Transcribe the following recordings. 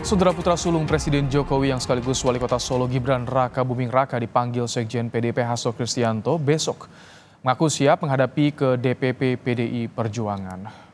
Saudara putra sulung Presiden Jokowi yang sekaligus Wali Kota Solo Gibran Raka Buming Raka dipanggil Sekjen PDIP Hasto Kristianto besok. Mengaku siap menghadapi ke DPP PDI Perjuangan.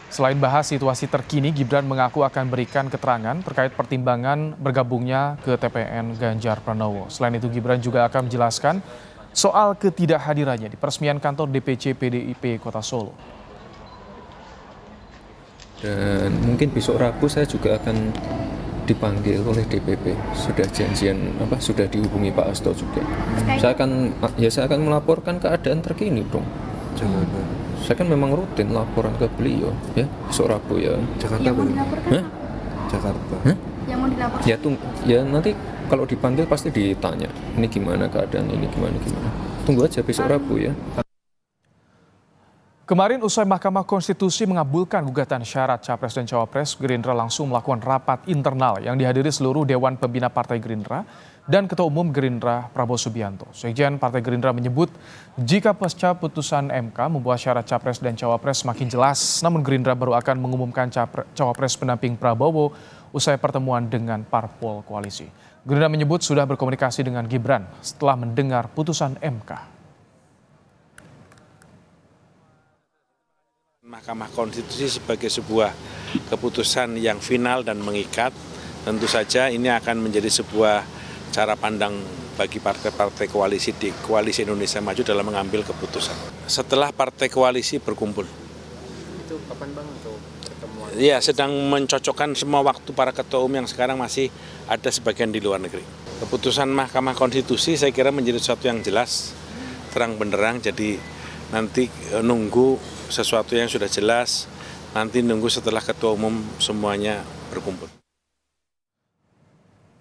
Selain bahas situasi terkini, Gibran mengaku akan berikan keterangan terkait pertimbangan bergabungnya ke TPN Ganjar Pranowo. Selain itu, Gibran juga akan menjelaskan soal ketidakhadirannya di peresmian kantor DPC PDIP Kota Solo. Dan mungkin besok Rabu saya juga akan dipanggil oleh DPP. Sudah janjian sudah dihubungi Pak Hasto juga. Saya akan melaporkan keadaan terkini, Bro. Saya kan memang rutin laporan ke beliau ya besok Rabu ya. Jakarta yang mau dilaporkan? Jakarta. Yang mau dilaporkan? Ya nanti kalau dipanggil pasti ditanya. Ini gimana keadaan ini gimana. Tunggu aja besok Rabu ya. Kemarin usai Mahkamah Konstitusi mengabulkan gugatan syarat Capres dan Cawapres, Gerindra langsung melakukan rapat internal yang dihadiri seluruh Dewan Pembina Partai Gerindra dan Ketua Umum Gerindra Prabowo Subianto. Sekjen Partai Gerindra menyebut jika pasca putusan MK membuat syarat Capres dan Cawapres semakin jelas, namun Gerindra baru akan mengumumkan Cawapres pendamping Prabowo usai pertemuan dengan parpol koalisi. Gerindra menyebut sudah berkomunikasi dengan Gibran setelah mendengar putusan MK. Mahkamah Konstitusi sebagai sebuah keputusan yang final dan mengikat, tentu saja ini akan menjadi sebuah cara pandang bagi partai-partai koalisi di Koalisi Indonesia Maju dalam mengambil keputusan. Setelah partai koalisi berkumpul. Itu kapan Bang untuk pertemuan? Ya, sedang mencocokkan semua waktu para ketua umum yang sekarang masih ada sebagian di luar negeri. Keputusan Mahkamah Konstitusi saya kira menjadi sesuatu yang jelas, terang benderang, jadi nanti nunggu sesuatu yang sudah jelas, nanti nunggu setelah ketua umum semuanya berkumpul.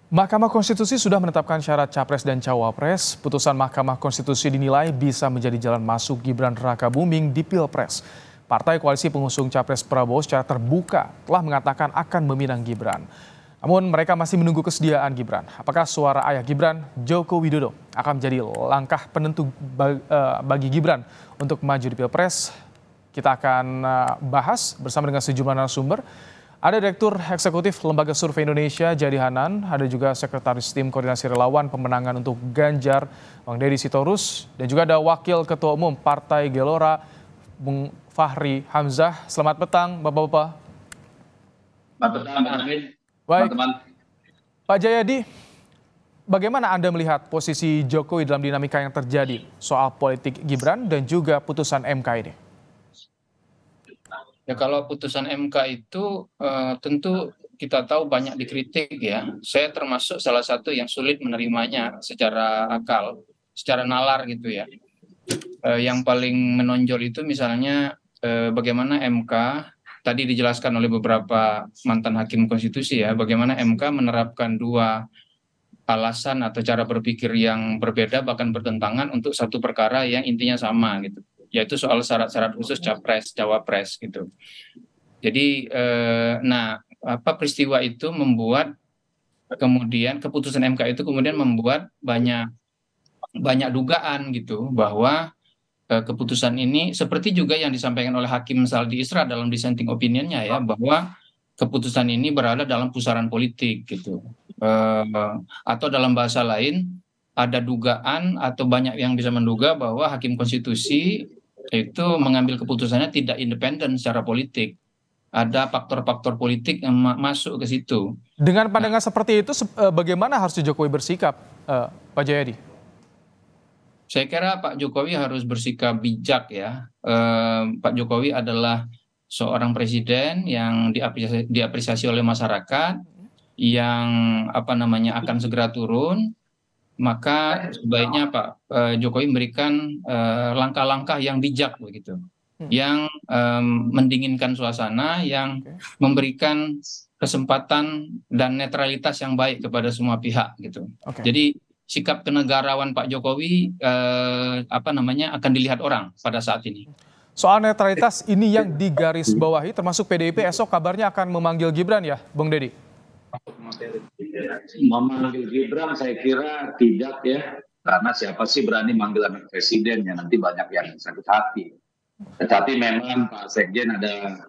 Mahkamah Konstitusi sudah menetapkan syarat Capres dan Cawapres. Putusan Mahkamah Konstitusi dinilai bisa menjadi jalan masuk Gibran Raka Buming di Pilpres. Partai koalisi pengusung Capres Prabowo secara terbuka telah mengatakan akan meminang Gibran. Namun mereka masih menunggu kesediaan Gibran. Apakah suara ayah Gibran, Joko Widodo, akan menjadi langkah penentu bagi Gibran untuk maju di Pilpres? Kita akan bahas bersama dengan sejumlah narasumber. Ada Direktur Eksekutif Lembaga Survei Indonesia, Jayadi Hanan. Ada juga Sekretaris Tim Koordinasi Relawan Pemenangan untuk Ganjar, Bang Deddy Sitorus. Dan juga ada Wakil Ketua Umum Partai Gelora, Bung Fahri Hamzah. Selamat petang, Bapak-Bapak. Selamat petang, Pak Arvin. Baik, teman-teman. Pak Jayadi, bagaimana Anda melihat posisi Jokowi dalam dinamika yang terjadi soal politik Gibran dan juga putusan MK ini? Ya kalau putusan MK itu tentu kita tahu banyak dikritik ya. Saya termasuk salah satu yang sulit menerimanya secara akal, secara nalar gitu ya. Yang paling menonjol itu misalnya bagaimana MK, tadi dijelaskan oleh beberapa mantan hakim konstitusi ya, bagaimana MK menerapkan dua alasan atau cara berpikir yang berbeda bahkan bertentangan untuk satu perkara yang intinya sama gitu, yaitu soal syarat-syarat khusus Capres, Cawapres gitu. Jadi, peristiwa itu membuat kemudian keputusan MK itu kemudian membuat banyak dugaan gitu bahwa keputusan ini seperti juga yang disampaikan oleh Hakim Saldi Isra dalam dissenting opinionnya ya, bahwa keputusan ini berada dalam pusaran politik gitu, atau dalam bahasa lain ada dugaan atau banyak yang bisa menduga bahwa Hakim Konstitusi itu mengambil keputusannya tidak independen secara politik. Ada faktor-faktor politik yang masuk ke situ. Dengan pandangan seperti itu, bagaimana harus Jokowi bersikap, Pak Jayadi? Saya kira Pak Jokowi harus bersikap bijak ya. Pak Jokowi adalah seorang presiden yang diapresiasi oleh masyarakat, yang akan segera turun. Maka sebaiknya Pak Jokowi memberikan langkah-langkah yang bijak begitu, yang mendinginkan suasana, yang memberikan kesempatan dan netralitas yang baik kepada semua pihak gitu. Jadi sikap kenegarawan Pak Jokowi akan dilihat orang pada saat ini. Soal netralitas ini yang digarisbawahi, termasuk PDIP esok kabarnya akan memanggil Gibran ya, Bung Deddy? Memanggil Gibran saya kira tidak ya, karena siapa sih berani manggil anak presiden ya, nanti banyak yang sakit hati. Tetapi memang Pak Sekjen ada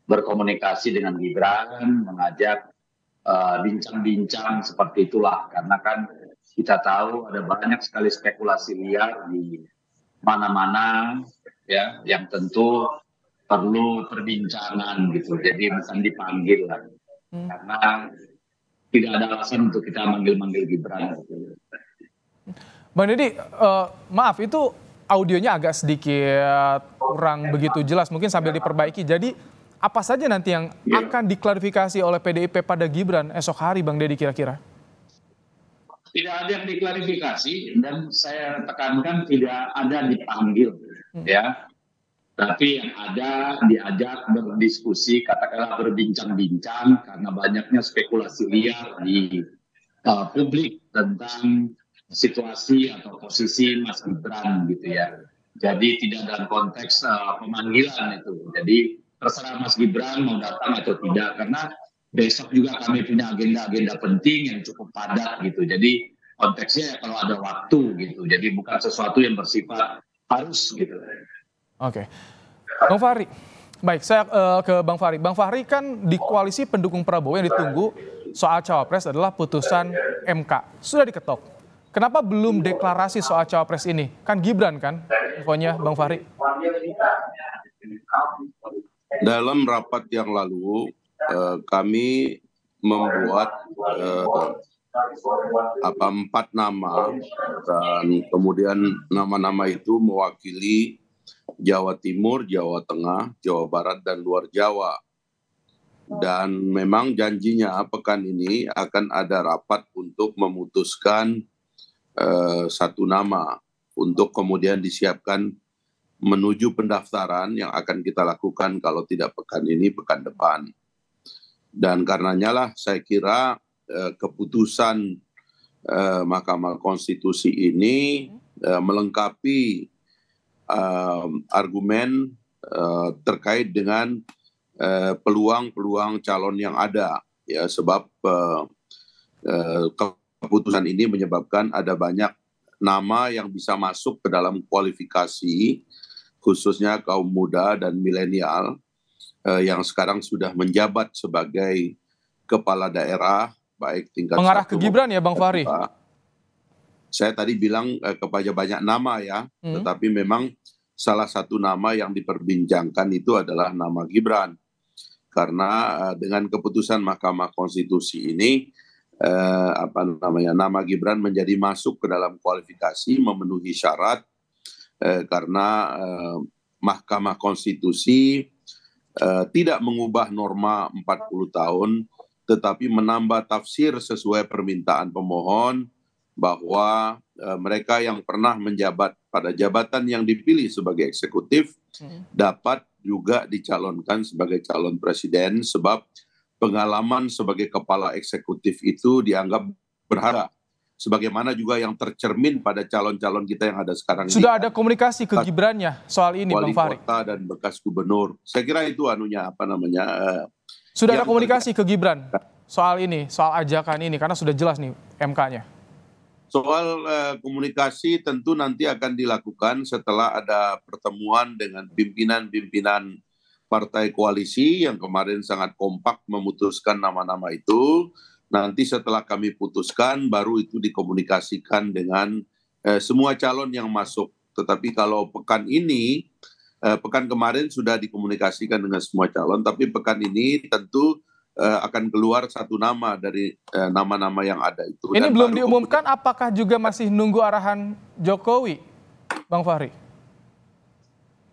berkomunikasi dengan Gibran, mengajak bincang-bincang seperti itulah. Karena kan kita tahu ada banyak sekali spekulasi liar di mana-mana, ya, yang tentu perlu perbincangan gitu. Jadi bukan dipanggil lah, karena tidak ada alasan untuk kita manggil-manggil Gibran. Gitu. Bang Deddy, maaf itu audionya agak sedikit kurang begitu jelas, mungkin sambil diperbaiki. Jadi apa saja nanti yang akan diklarifikasi oleh PDIP pada Gibran esok hari, Bang Deddy kira-kira? Tidak ada yang diklarifikasi dan saya tekankan tidak ada dipanggil, ya. Tapi yang ada diajak berdiskusi, katakanlah berbincang-bincang karena banyaknya spekulasi liar di publik tentang situasi atau posisi Mas Gibran gitu ya. Jadi tidak dalam konteks pemanggilan itu. Jadi terserah Mas Gibran mau datang atau tidak, karena besok juga kami punya agenda-agenda penting yang cukup padat gitu. Jadi konteksnya kalau ada waktu gitu. Jadi bukan sesuatu yang bersifat harus gitu. Oke, Bang Fahri. Baik, saya ke Bang Fahri. Bang Fahri, kan di koalisi pendukung Prabowo yang ditunggu soal cawapres adalah putusan MK. Sudah diketok. Kenapa belum deklarasi soal cawapres ini? Kan Gibran kan infonya, Bang Fahri. Dalam rapat yang lalu kami membuat 4 nama, dan kemudian nama-nama itu mewakili Jawa Timur, Jawa Tengah, Jawa Barat, dan luar Jawa. Dan memang janjinya pekan ini akan ada rapat untuk memutuskan satu nama untuk kemudian disiapkan menuju pendaftaran yang akan kita lakukan kalau tidak pekan ini, pekan depan. Dan karenanya lah saya kira keputusan Mahkamah Konstitusi ini melengkapi argumen terkait dengan peluang-peluang calon yang ada, ya, sebab keputusan ini menyebabkan ada banyak nama yang bisa masuk ke dalam kualifikasi, khususnya kaum muda dan milenial yang sekarang sudah menjabat sebagai kepala daerah, baik tingkat mengarah satu ke Gibran ya, Bang Fahri? Saya tadi bilang kepada banyak nama ya, tetapi memang salah satu nama yang diperbincangkan itu adalah nama Gibran. Karena dengan keputusan Mahkamah Konstitusi ini, nama Gibran menjadi masuk ke dalam kualifikasi memenuhi syarat, karena Mahkamah Konstitusi tidak mengubah norma 40 tahun, tetapi menambah tafsir sesuai permintaan pemohon bahwa mereka yang pernah menjabat pada jabatan yang dipilih sebagai eksekutif dapat juga dicalonkan sebagai calon presiden, sebab pengalaman sebagai kepala eksekutif itu dianggap berharga. Sebagaimana juga yang tercermin pada calon-calon kita yang ada sekarang ini. Sudah ada komunikasi ke Gibrannya soal ini, Bang Fahri? Wali kota dan bekas gubernur. Saya kira itu sudah ada komunikasi ke Gibran soal ini, soal ajakan ini, karena sudah jelas nih MK-nya. Soal komunikasi tentu nanti akan dilakukan setelah ada pertemuan dengan pimpinan-pimpinan partai koalisi yang kemarin sangat kompak memutuskan nama-nama itu. Nanti setelah kami putuskan, baru itu dikomunikasikan dengan semua calon yang masuk. Tetapi kalau pekan ini, pekan kemarin sudah dikomunikasikan dengan semua calon, tapi pekan ini tentu akan keluar satu nama dari nama-nama yang ada itu. Ini belum diumumkan, apakah juga masih nunggu arahan Jokowi, Bang Fahri?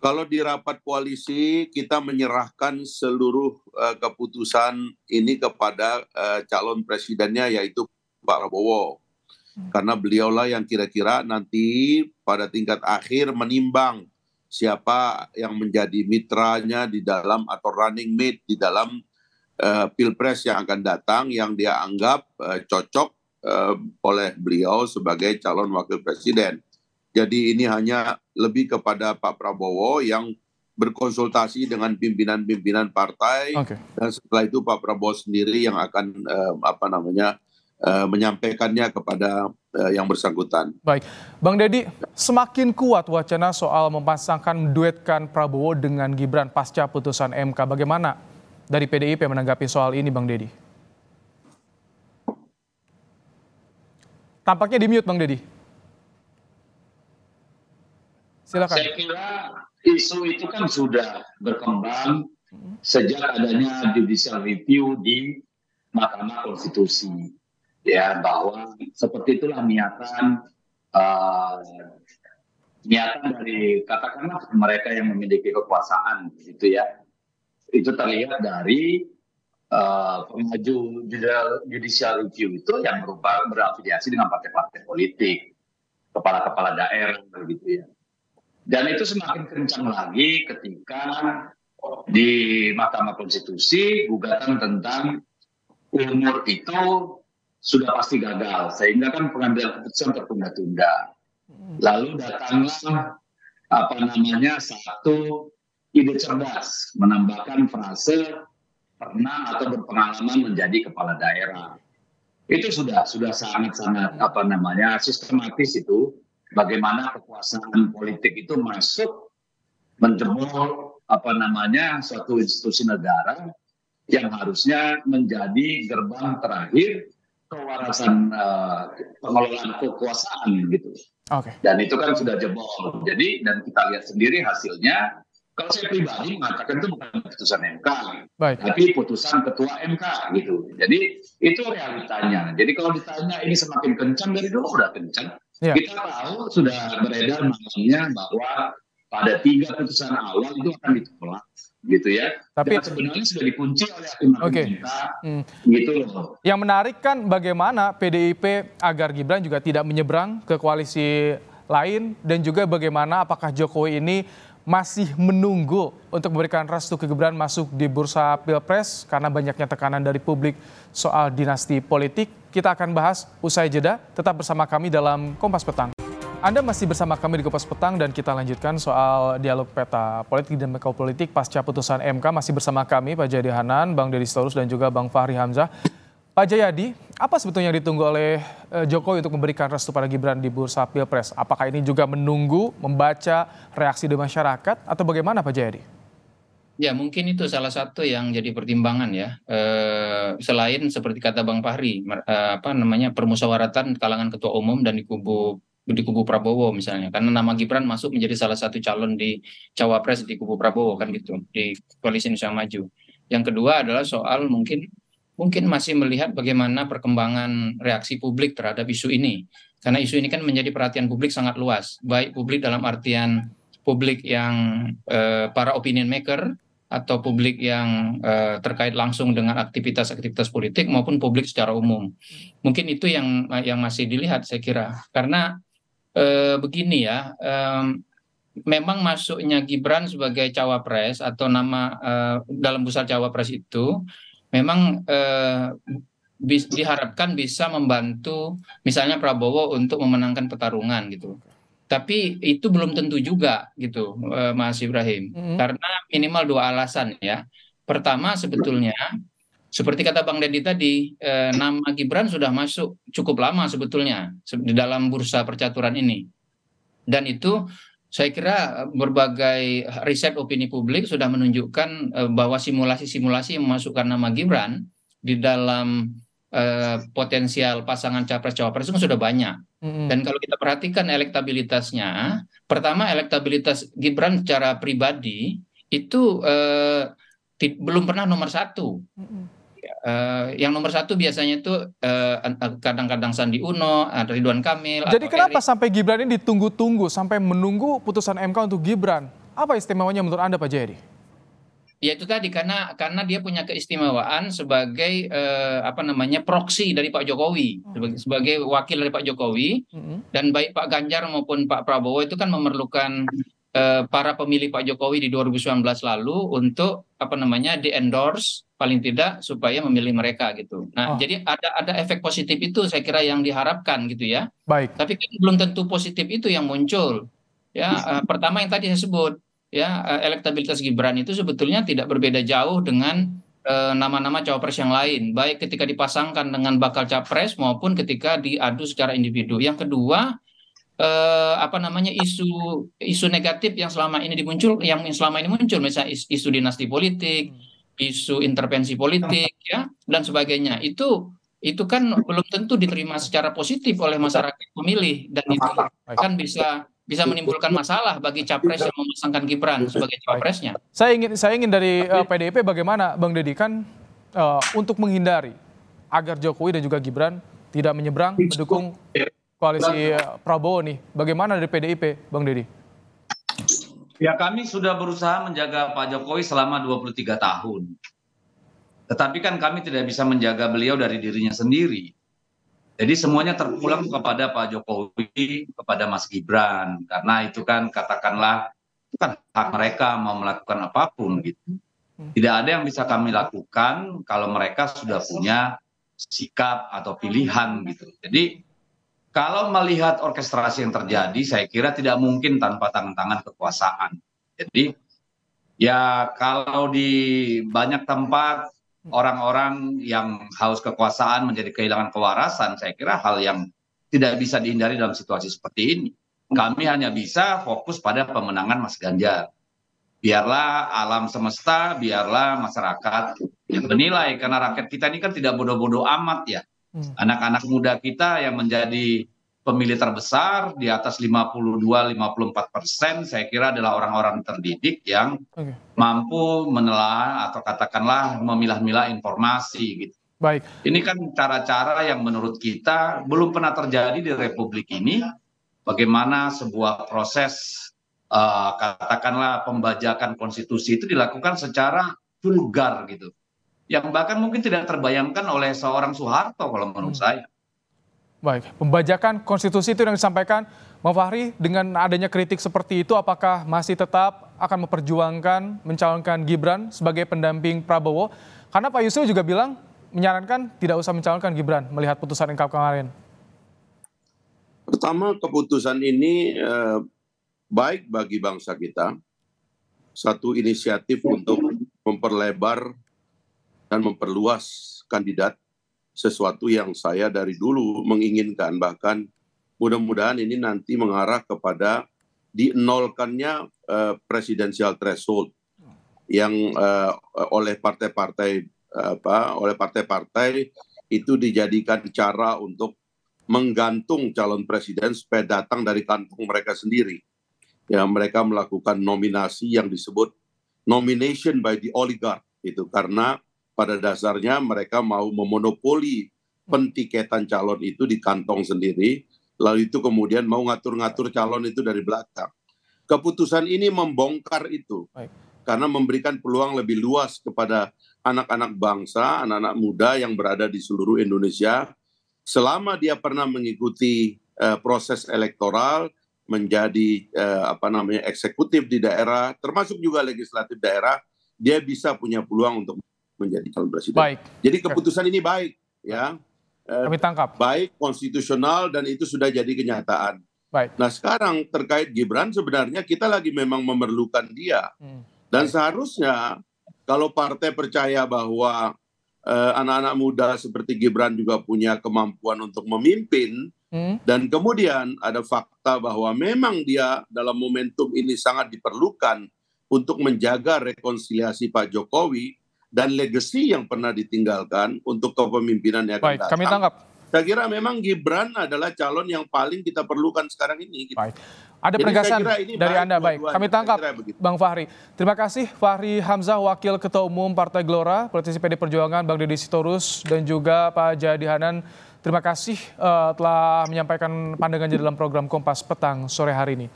Kalau di rapat koalisi kita menyerahkan seluruh keputusan ini kepada calon presidennya, yaitu Pak Prabowo. Karena beliaulah yang kira-kira nanti pada tingkat akhir menimbang siapa yang menjadi mitranya di dalam atau running mate di dalam Pilpres yang akan datang, yang dia anggap cocok oleh beliau sebagai calon wakil presiden. Jadi ini hanya lebih kepada Pak Prabowo yang berkonsultasi dengan pimpinan-pimpinan partai, dan setelah itu Pak Prabowo sendiri yang akan menyampaikannya kepada yang bersangkutan. Baik, Bang Deddy, semakin kuat wacana soal memasangkan duetkan Prabowo dengan Gibran pasca putusan MK. Bagaimana dari PDIP menanggapi soal ini, Bang Deddy? Tampaknya di-mute, Bang Deddy. Silakan. Saya kira isu itu kan sudah berkembang sejak adanya judicial review di Mahkamah Konstitusi, ya, bahwa seperti itulah niatan dari katakanlah mereka yang memiliki kekuasaan, gitu ya. Itu terlihat dari pengaju judicial review itu yang berafiliasi dengan partai-partai politik, kepala-kepala daerah, begitu ya. Dan itu semakin kencang lagi ketika di Mahkamah Konstitusi gugatan tentang umur itu sudah pasti gagal, sehingga kan pengambilan keputusan tertunda-tunda. Lalu datanglah satu ide cerdas, menambahkan frase pernah atau berpengalaman menjadi kepala daerah. Itu sudah sangat-sangat sistematis itu, bagaimana kekuasaan politik itu masuk menjebol suatu institusi negara yang harusnya menjadi gerbang terakhir kewarasan pengelolaan kekuasaan, gitu. Oke. Dan itu kan sudah jebol. Jadi, dan kita lihat sendiri hasilnya. Kalau saya pribadi mengatakan itu bukan putusan MK, tapi putusan ketua MK, gitu. Jadi itu realitanya. Jadi kalau ditanya ini semakin kencang, dari dulu udah kencang. Yeah. Kita tahu sudah beredar namanya bahwa pada 3 putusan awal itu akan ditolak, gitu ya. Tapi dan sebenarnya sudah dikunci oleh hakim MK, gitu loh. Yang menarik kan bagaimana PDIP agar Gibran juga tidak menyeberang ke koalisi lain, dan juga bagaimana apakah Jokowi ini masih menunggu untuk memberikan restu ke Gibran masuk di bursa Pilpres karena banyaknya tekanan dari publik soal dinasti politik. Kita akan bahas usai jeda, tetap bersama kami dalam Kompas Petang. Anda masih bersama kami di Kompas Petang dan kita lanjutkan soal dialog peta politik dan dinamika politik pasca putusan MK. Masih bersama kami Pak Jayadi Hanan, Bang Deddy Sitorus dan juga Bang Fahri Hamzah. Pak Jayadi, apa sebetulnya yang ditunggu oleh Jokowi untuk memberikan restu pada Gibran di bursa Pilpres? Apakah ini juga menunggu, membaca reaksi dari masyarakat, atau bagaimana Pak Jayadi? Ya, mungkin itu salah satu yang jadi pertimbangan ya. Selain seperti kata Bang Fahri, permusyawaratan kalangan ketua umum dan di kubu Prabowo misalnya. Karena nama Gibran masuk menjadi salah satu calon di cawapres di kubu Prabowo kan gitu, di Koalisi Indonesia Maju. Yang kedua adalah soal mungkin masih melihat bagaimana perkembangan reaksi publik terhadap isu ini. Karena isu ini kan menjadi perhatian publik sangat luas. Baik publik dalam artian publik yang para opinion maker, atau publik yang terkait langsung dengan aktivitas-aktivitas politik, maupun publik secara umum. Mungkin itu yang masih dilihat saya kira. Karena begini ya, memang masuknya Gibran sebagai cawapres atau nama dalam bursa cawapres itu memang diharapkan bisa membantu misalnya Prabowo untuk memenangkan pertarungan gitu. Tapi itu belum tentu juga gitu, Mas Ibrahim. Karena minimal 2 alasan ya. Pertama sebetulnya seperti kata Bang Deddy tadi, nama Gibran sudah masuk cukup lama sebetulnya di dalam bursa percaturan ini. Dan itu saya kira berbagai riset opini publik sudah menunjukkan bahwa simulasi-simulasi yang memasukkan nama Gibran di dalam potensial pasangan capres-cawapres itu sudah banyak. Dan kalau kita perhatikan elektabilitasnya, pertama elektabilitas Gibran secara pribadi itu belum pernah nomor 1. Yang nomor 1 biasanya itu kadang-kadang Sandi Uno, Ridwan Kamil. Jadi kenapa sampai Gibran ini ditunggu-tunggu, sampai menunggu putusan MK untuk Gibran? Apa istimewanya menurut Anda Pak Jayadi? Ya itu tadi, karena dia punya keistimewaan sebagai proksi dari Pak Jokowi, sebagai wakil dari Pak Jokowi, dan baik Pak Ganjar maupun Pak Prabowo itu kan memerlukan para pemilih Pak Jokowi di 2019 lalu untuk di-endorse paling tidak supaya memilih mereka gitu. Nah, jadi ada efek positif itu saya kira yang diharapkan gitu ya. Baik. Tapi belum tentu positif itu yang muncul. Ya, pertama yang tadi saya sebut, ya, elektabilitas Gibran itu sebetulnya tidak berbeda jauh dengan nama-nama cawapres yang lain, baik ketika dipasangkan dengan bakal capres maupun ketika diadu secara individu. Yang kedua, isu negatif yang selama ini muncul, misalnya isu dinasti politik, isu intervensi politik ya dan sebagainya. Itu kan belum tentu diterima secara positif oleh masyarakat pemilih, dan itu kan bisa menimbulkan masalah bagi capres yang memasangkan Gibran sebagai cawapresnya. Saya ingin dari PDIP bagaimana Bang Deddy, kan untuk menghindari agar Jokowi dan juga Gibran tidak menyeberang mendukung koalisi Prabowo nih. Bagaimana dari PDIP, Bang Deddy? Ya, kami sudah berusaha menjaga Pak Jokowi selama 23 tahun. Tetapi kan kami tidak bisa menjaga beliau dari dirinya sendiri. Jadi semuanya terpulang kepada Pak Jokowi, kepada Mas Gibran. Karena itu kan katakanlah, itu kan hak mereka mau melakukan apapun gitu. Tidak ada yang bisa kami lakukan kalau mereka sudah punya sikap atau pilihan gitu. Jadi kalau melihat orkestrasi yang terjadi, saya kira tidak mungkin tanpa tangan-tangan kekuasaan. Jadi ya kalau di banyak tempat orang-orang yang haus kekuasaan menjadi kehilangan kewarasan, saya kira hal yang tidak bisa dihindari dalam situasi seperti ini. Kami hanya bisa fokus pada pemenangan Mas Ganjar. Biarlah alam semesta, biarlah masyarakat yang menilai, karena rakyat kita ini kan tidak bodoh-bodoh amat ya. Anak-anak muda kita yang menjadi pemilih terbesar di atas 52-54%, saya kira adalah orang-orang terdidik yang mampu menelaah atau katakanlah memilah-milah informasi gitu. Baik. Ini kan cara-cara yang menurut kita belum pernah terjadi di Republik ini. Bagaimana sebuah proses katakanlah pembajakan konstitusi itu dilakukan secara vulgar gitu, yang bahkan mungkin tidak terbayangkan oleh seorang Soeharto kalau menurut saya. Baik, pembajakan konstitusi itu yang disampaikan Bang Fahri, dengan adanya kritik seperti itu, apakah masih tetap akan memperjuangkan mencalonkan Gibran sebagai pendamping Prabowo? Karena Pak Yusril juga bilang menyarankan tidak usah mencalonkan Gibran melihat putusan MK kemarin. Pertama, keputusan ini baik bagi bangsa kita, satu inisiatif untuk memperlebar dan memperluas kandidat, sesuatu yang saya dari dulu menginginkan, bahkan mudah-mudahan ini nanti mengarah kepada dinolkannya presidensial threshold yang oleh partai-partai itu dijadikan cara untuk menggantung calon presiden supaya datang dari kantong mereka sendiri. Ya, mereka melakukan nominasi yang disebut nomination by the oligarch itu, karena pada dasarnya mereka mau memonopoli pentiketan calon itu di kantong sendiri, lalu itu kemudian mau ngatur-ngatur calon itu dari belakang. Keputusan ini membongkar itu. Baik. Karena memberikan peluang lebih luas kepada anak-anak bangsa, anak-anak muda yang berada di seluruh Indonesia, selama dia pernah mengikuti proses elektoral, menjadi eksekutif di daerah, termasuk juga legislatif daerah, dia bisa punya peluang untuk menjadi calon presiden. Baik. Jadi keputusan ini baik, ya. Kami tangkap. Baik, konstitusional, dan itu sudah jadi kenyataan. Baik. Nah sekarang terkait Gibran, sebenarnya kita lagi memang memerlukan dia. Dan seharusnya kalau partai percaya bahwa anak-anak muda seperti Gibran juga punya kemampuan untuk memimpin, dan kemudian ada fakta bahwa memang dia dalam momentum ini sangat diperlukan untuk menjaga rekonsiliasi Pak Jokowi dan legacy yang pernah ditinggalkan untuk kepemimpinan yang akan datang. Kami tangkap. saya kira memang Gibran adalah calon yang paling kita perlukan sekarang ini. Baik. Ada penegasan dari Anda. Baik, kami tangkap Bang Fahri. Terima kasih Fahri Hamzah, Wakil Ketua Umum Partai Gelora, politisi PD Perjuangan, Bang Deddy Sitorus, dan juga Pak Jayadi Hanan. Terima kasih telah menyampaikan pandangannya dalam program Kompas Petang sore hari ini.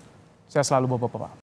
Saya selalu Bapak-Bapak.